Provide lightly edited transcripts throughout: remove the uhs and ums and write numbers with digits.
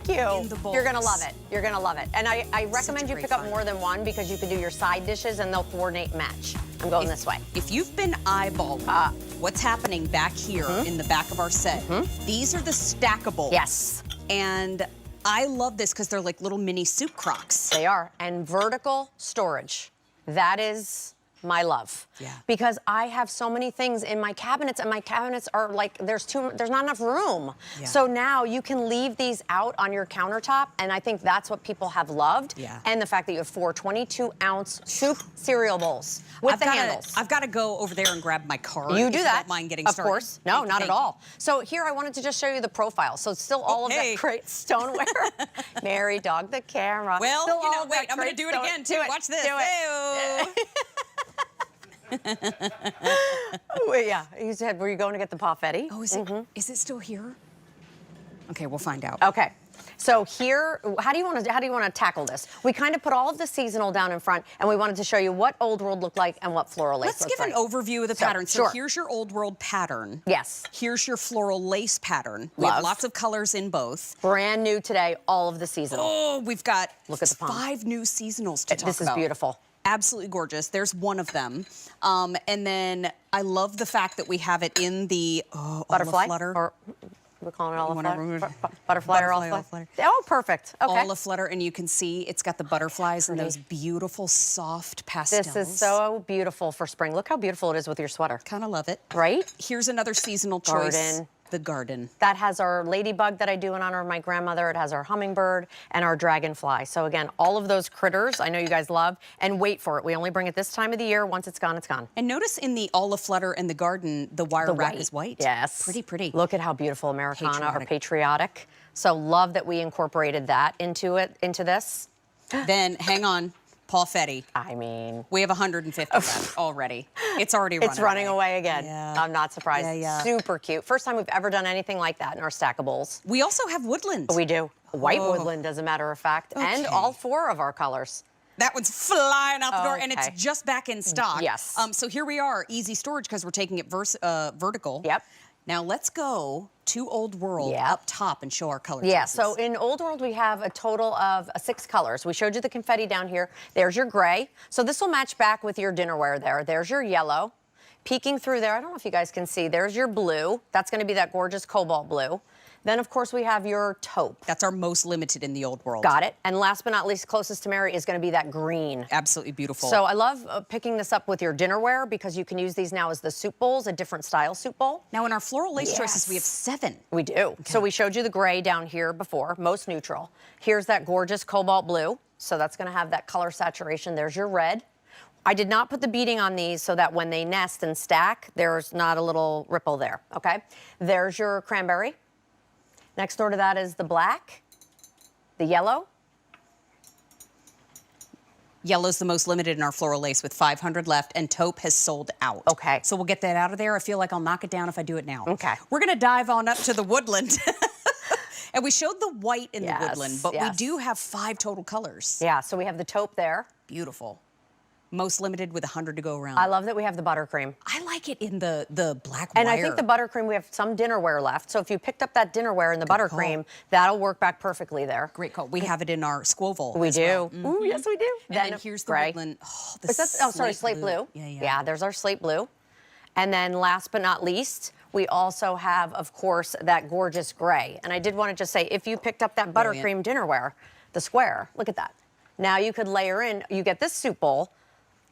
Thank you. In the bowls. You're gonna love it. You're gonna love it. And I recommend you pick up more than one because you can do your side dishes and they'll coordinate and match. I'm going this way. If you've been eyeballing what's happening back here in the back of our set, these are the stackable. Yes. And I love this because they're like little mini soup crocks. They are. And vertical storage. That is my love. Yeah. Because I have so many things in my cabinets and my cabinets are like, there's not enough room. Yeah. So now you can leave these out on your countertop and I think that's what people have loved. Yeah. And the fact that you have 4 22-ounce soup cereal bowls with the handles. I've got to go over there and grab my card. You do if that. You don't mind getting of started. Of course. No, not at all. So here I wanted to just show you the profile. So still all of that great stoneware. Mary dog the camera. Well, still you know, all of wait, that I'm going to do it again too. Watch this. Do it. Yeah, he said, were you going to get the Confetti? Oh, is it still here? Okay, we'll find out. Okay. So here, how do you want to tackle this? We kind of put all of the seasonal down in front, and we wanted to show you what Old World looked like and what Floral Lace Let's looks give like. an overview of the pattern. So sure. Here's your Old World pattern. Yes. Here's your Floral Lace pattern. We have lots of colors in both. Brand new today, all of the seasonal. Oh, we've got Look at the palm. 5 new seasonals to talk about. This is beautiful. Absolutely gorgeous. There's one of them. And then I love the fact that we have it in the butterfly. Flutter. Or we're calling it olive flutter. Butterfly or olive flutter. Oh, perfect. Okay. Olive flutter, and you can see it's got the butterflies and those beautiful soft pastels. This is so beautiful for spring. Look how beautiful it is with your sweater. Kind of love it. Right? Here's another seasonal choice. Garden. The garden. That has our ladybug that I do in honor of my grandmother. It has our hummingbird and our dragonfly. So again, all of those critters I know you guys love. And wait for it. We only bring it this time of the year. Once it's gone, it's gone. And notice in the olive flutter and the garden, the wire rack is white. Yes. Pretty, pretty. Look at how beautiful Americana or patriotic. So love that we incorporated that into this. Then hang on. Confetti. I mean, we have 150 left already. It's already running. It's running away again. Yeah. I'm not surprised. Yeah. Super cute. First time we've ever done anything like that in our stackables. We also have woodland. We do. White woodland, as a matter of fact, and all 4 of our colors. That one's flying out the door, and it's just back in stock. Yes. So here we are, easy storage, because we're taking it vertical. Yep. Now let's go to Old World up top and show our color choices. Yeah, so in Old World we have a total of 6 colors. We showed you the confetti down here. There's your gray. So this will match back with your dinnerware there. There's your yellow. Peeking through there, I don't know if you guys can see, there's your blue. That's going to be that gorgeous cobalt blue. Then, of course, we have your taupe. That's our most limited in the Old World. Got it. And last but not least, closest to Mary is going to be that green. Absolutely beautiful. So I love picking this up with your dinnerware because you can use these now as the soup bowls, a different style soup bowl. Now, in our Floral Lace choices, we have 7. We do. Okay. So we showed you the gray down here before, most neutral. Here's that gorgeous cobalt blue. So that's going to have that color saturation. There's your red. I did not put the beading on these so that when they nest and stack, there's not a little ripple there, okay? There's your cranberry. Next door to that is the black, the yellow. Yellow's the most limited in our Floral Lace with 500 left, and taupe has sold out. Okay. So we'll get that out of there. I feel like I'll knock it down if I do it now. Okay. We're going to dive on up to the woodland. And we showed the white in the woodland, but we do have 5 total colors. Yeah, so we have the taupe there. Beautiful. Most limited with 100 to go around. I love that we have the buttercream. I like it in the black and wire. I think the buttercream, we have some dinnerware left. So if you picked up that dinnerware in the buttercream, that'll work back perfectly there. Great call. We have it in our squoval. We do. Well. Ooh, yes, we do. And then here's the woodland. Oh, slate blue. Yeah, there's our slate blue. And then last but not least, we also have, of course, that gorgeous gray. And I did want to just say, if you picked up that buttercream dinnerware, the square, look at that. Now you could layer in, you get this soup bowl.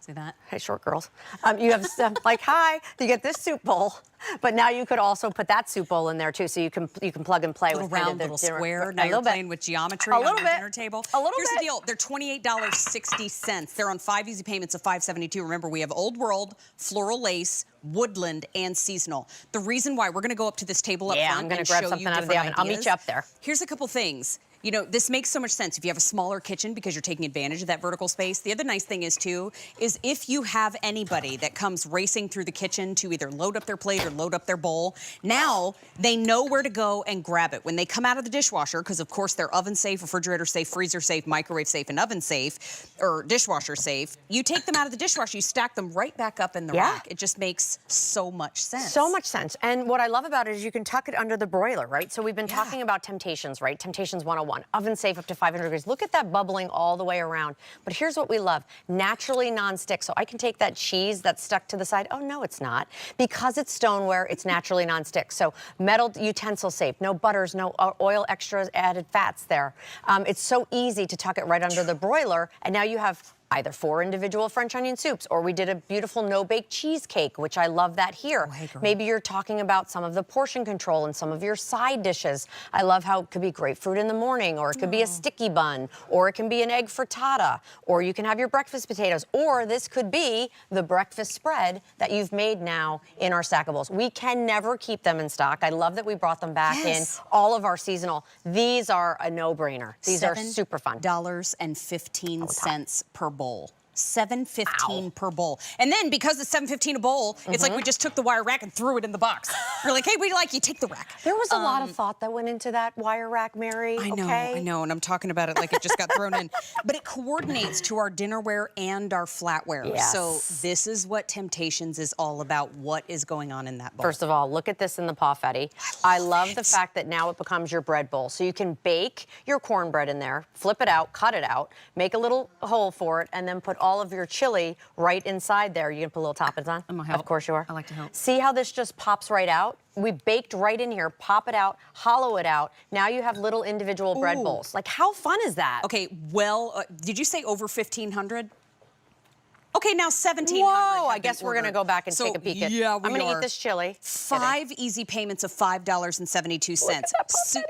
See that? Hey, short girls. You have like, hi, you get this soup bowl, but now you could also put that soup bowl in there too, so you can plug and play with round little square. Now you're playing with geometry on your dinner table. Here's the deal. They're $28.60. They're on 5 easy payments of $5.72. Remember, we have Old World, Floral Lace, Woodland, and Seasonal. The reason why, we're going to go up to this table up front. I'm going to grab something out of the oven. I'll meet you up there. Here's a couple things. You know, this makes so much sense if you have a smaller kitchen because you're taking advantage of that vertical space. The other nice thing is, too, is if you have anybody that comes racing through the kitchen to either load up their plate or load up their bowl, now they know where to go and grab it. When they come out of the dishwasher, because, of course, they're oven safe, refrigerator safe, freezer safe, microwave safe, and oven safe, or dishwasher safe, you take them out of the dishwasher, you stack them right back up in the rack. It just makes so much sense. So much sense. And what I love about it is you can tuck it under the broiler, right? So we've been talking about Temp-tations, right? Temp-tations 101. one. Oven safe up to 500 degrees. Look at that bubbling all the way around. But here's what we love. Naturally non-stick. So I can take that cheese that's stuck to the side. Oh, no, it's not. Because it's stoneware, it's naturally non-stick. So metal utensil safe. No butters, no oil extras, added fats there. It's so easy to tuck it right under the broiler. And now you have either 4 individual French onion soups, or we did a beautiful no-bake cheesecake, which I love that here. Oh, hey, girl. Maybe you're talking about some of the portion control and some of your side dishes. I love how it could be grapefruit in the morning, or it could be a sticky bun, or it can be an egg frittata, or you can have your breakfast potatoes, or this could be the breakfast spread that you've made now in our stackables. We can never keep them in stock. I love that we brought them back in all of our seasonal. These are a no-brainer. These are super fun. $7.15 per bowl. $7.15 per bowl. And then because it's $7.15 a bowl, it's like we just took the wire rack and threw it in the box. We're like, hey, we like you, take the rack. There was a lot of thought that went into that wire rack, Mary. I know, and I'm talking about it like it just got thrown in. But it coordinates to our dinnerware and our flatware. Yes. So this is what Temp-tations is all about. What is going on in that bowl? First of all, look at this in the Confetti. I love the fact that now it becomes your bread bowl. So you can bake your cornbread in there, flip it out, cut it out, make a little hole for it, and then put all of your chili right inside there. You can put little toppings on? I'm gonna help. Of course you are. I like to help. See how this just pops right out? We baked right in here, pop it out, hollow it out. Now you have little individual bread bowls. Like, how fun is that? Okay, well, did you say over 1,500? Okay, now 1,700. Whoa, I guess we're going to go back and take a peek at Yeah, I'm going to eat this chili. 5 easy payments of $5.72.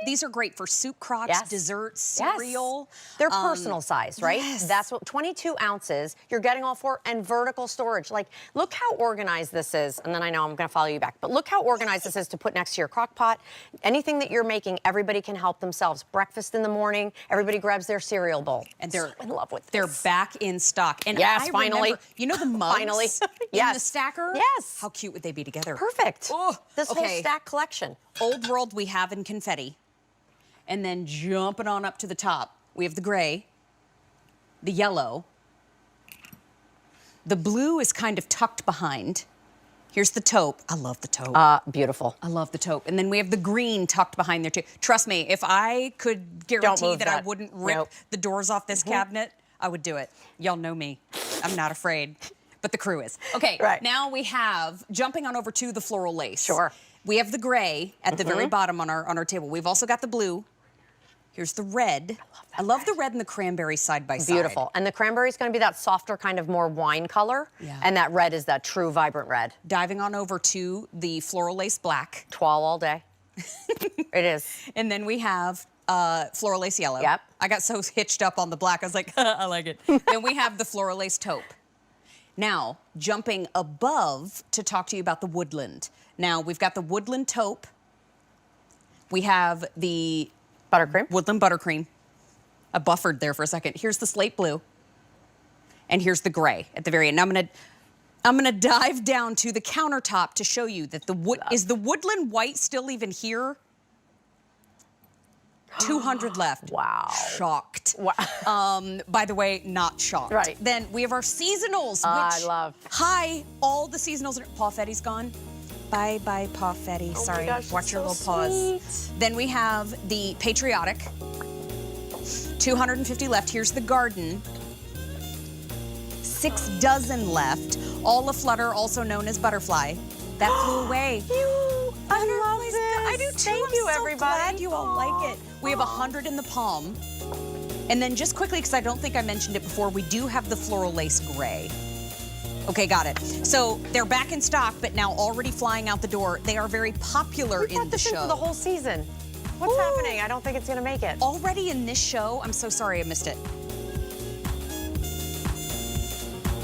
These are great for soup crocks, desserts, cereal. They're personal size, right? Yes. That's what 22 ounces you're getting all for, and vertical storage. Like, look how organized this is. And then I know I'm going to follow you back, but look how organized this is to put next to your crock pot. Anything that you're making, everybody can help themselves. Breakfast in the morning, everybody grabs their cereal bowl. And they're so in love with this. They're back in stock. And yes, I finally. Remember, you know the mugs Finally. in the stacker? Yes. How cute would they be together? Perfect. Oh, this whole stack collection. Old World we have in Confetti. And then jumping on up to the top, we have the gray, the yellow. The blue is kind of tucked behind. Here's the taupe. I love the taupe. Beautiful. I love the taupe. And then we have the green tucked behind there too. Trust me, if I could guarantee that I wouldn't rip the doors off this cabinet, I would do it. Y'all know me. I'm not afraid, but the crew is. Okay, now we have, jumping on over to the floral lace. Sure. We have the gray at the very bottom on our table. We've also got the blue. Here's the red. I love the red and the cranberry side by side. Beautiful. And the cranberry is going to be that softer kind of more wine color. Yeah. And that red is that true vibrant red. Diving on over to the floral lace black. Toile all day. It is. And then we have floral lace yellow. Yep. I got so hitched up on the black, I was like, I like it. Then we have the floral lace taupe. Now, jumping above to talk to you about the woodland. Now, we've got the woodland taupe. We have the buttercream. Woodland buttercream. I buffered there for a second. Here's the slate blue. And here's the gray at the very end. Now I'm gonna dive down to the countertop to show you that is the woodland white still even here? 200 left. Wow. Shocked. Wow. By the way, not shocked. Right. Then we have our seasonals, which I love. Hi, all the seasonals. Confetti's gone. Bye, Confetti. Oh Sorry. my gosh, Watch your so little pause. sweet. Then we have the patriotic. 250 left. Here's the garden. 6 dozen left. All aflutter, also known as butterfly. That flew away. I love this. I do too. Thank you, everybody. Glad you all like it. We have 100 in the palm. And then just quickly, because I don't think I mentioned it before, we do have the floral lace gray. Okay, got it. So they're back in stock, but now already flying out the door. They are very popular in the show. For the whole season. What's happening? I don't think it's going to make it. Already in this show, I'm so sorry I missed it.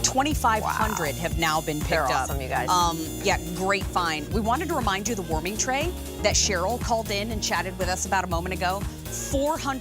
2,500 have now been picked up. They're awesome, you guys. Yeah, great find. We wanted to remind you the warming tray that Cheryl called in and chatted with us about a moment ago. 400